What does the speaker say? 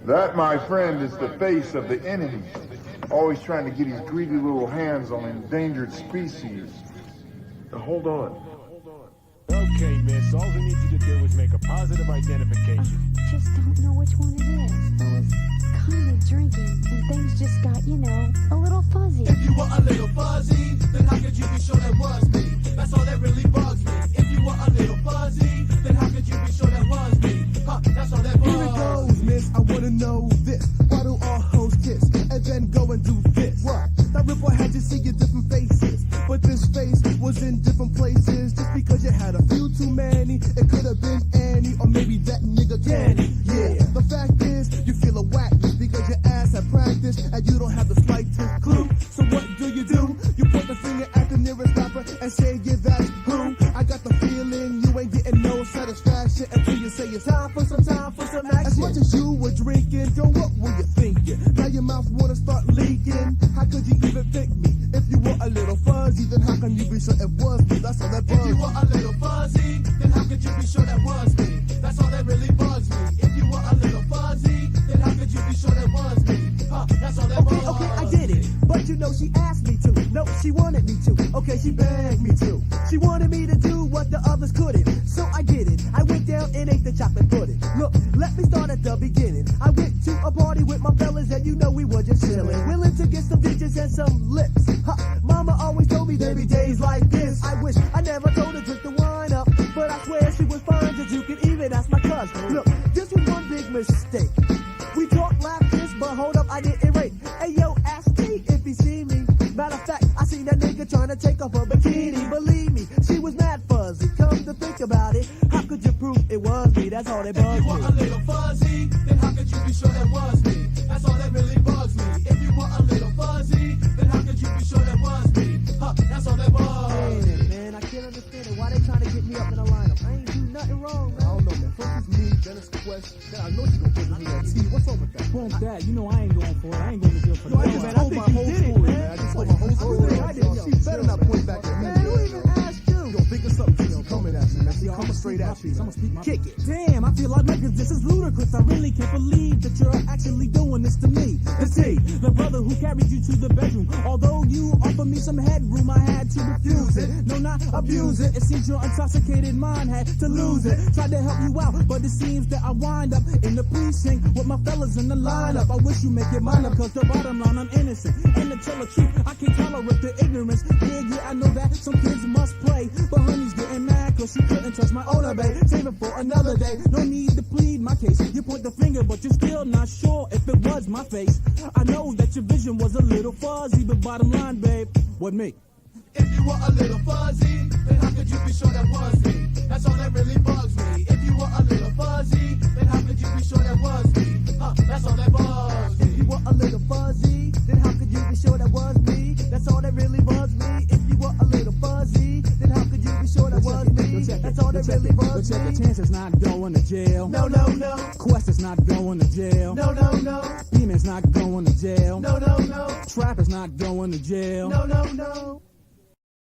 That, my friend, is the face of the enemy. Always trying to get his greedy little hands on endangered species. Now, hold on. Okay, miss, all we need you to do is make a positive identification. I just don't know which one it is. I was kind of drinking, and things just got, a little fuzzy. If you were a little fuzzy, then how could you be sure that was me? That's all that really bugs me. If you were a little fuzzy, then how could you be sure that was me? That's all that bugs me. Here it goes, miss, I wanna know this. Why do all hoes kiss, and then go and do this? What? That ripple had you see your different faces, but this face was in different places. Just because you had a few too many, it could have been Annie, or maybe that nigga Danny. Yeah, the fact is, you feel a whackness because your ass had practice, and you don't have the slightest clue. So what do? You point the finger at the nearest rapper and say, yeah, that's who. I got the feeling you ain't getting no satisfaction until you say it's time for some action. As much as you were drinking, yo, what were you thinking? Now your mouth wanna start leaking. How could you even pick me? If you were a little fuzzy, then how can you be sure it was me? That's all that bugs me. If you were a little fuzzy, then how could you be sure that was me? That's all that really bugs me. If you were a little fuzzy, then how could you be sure that was me? That's all that bugs me. Okay, I did it. But she asked me to. No, she wanted me to. Okay, she begged me to. She wanted me to do what the others couldn't. So I did it. I went down and ate the chocolate pudding. Look, let me start at the beginning. I went to a party with my fellas and we were just chilling. Willing to get some digits and some lips. Mama always told me there'd be days like this. I wish I never told her to drink the wine up. But I swear she was fine as you can even ask my cousin. Look, this was one big mistake. We talked, laughed, kissed, but hold up, I didn't rape. Hey yo, ask T if he see me. Matter of fact, I seen that nigga trying to take off her bikini. Believe me, she was mad fuzzy. Come to think about it, how could you prove it was me? That's all that bugs me. If you were a little fuzzy, then how could you be sure that was me? That's all that really bugs me. If you were a little fuzzy, then how could you be sure that was me? That's all that bugs me. Man, I can't understand it. Why they trying to get me up in a lineup? I ain't do nothing wrong, man. I don't know, man. First it's me, then it's Kwest. Then I know you gonna put me on T. What's up with that? Bump that. You know I ain't going for it. I ain't going to jail for that. Man, I think you did it, man. I just told my whole story. I didn't. She better not point back at me. Man, who even asked you? Yo, think of something. She's coming at you, man. She's coming straight at you. I'm gonna speak my kick it. Damn, I feel like because this is ludicrous. I really can't believe that you're actually doing this to me. The T, the brother who carried you to the bedroom. Although you offered me some headroom, I had to refuse it. No, not abuse it. It seems your intoxicated mind had to lose it. Tried to help you out, but it seems that I wind up in the precinct with my fellas in the lineup. I wish you make your mind up, cause the bottom line, I'm innocent. And to tell the truth, I can't tolerate the ignorance. Yeah, I know that some kids must play, but honey's getting mad cause she couldn't touch my older babe. Save it for another day, no need to plead my case. You point the finger, but you're still not sure if it was my face. I know that your vision was a little fuzzy, but bottom line, babe, what me? If you were a little fuzzy, then how could you be sure that was me? That's all that really bugs me. If you were a little fuzzy, then how could you be sure that was me? That's all that bugs me. If you were a little fuzzy, then how could you be sure that was me? That's all that really bugs me. If you were a little fuzzy, then how could you be sure that was me? That's all that really bugs me. But check the chance is not going to jail. No, no, no. Quest is not going to jail. No, no, no. Demon's not going to jail. No, no, no. Trap is not going to jail. No, no, no.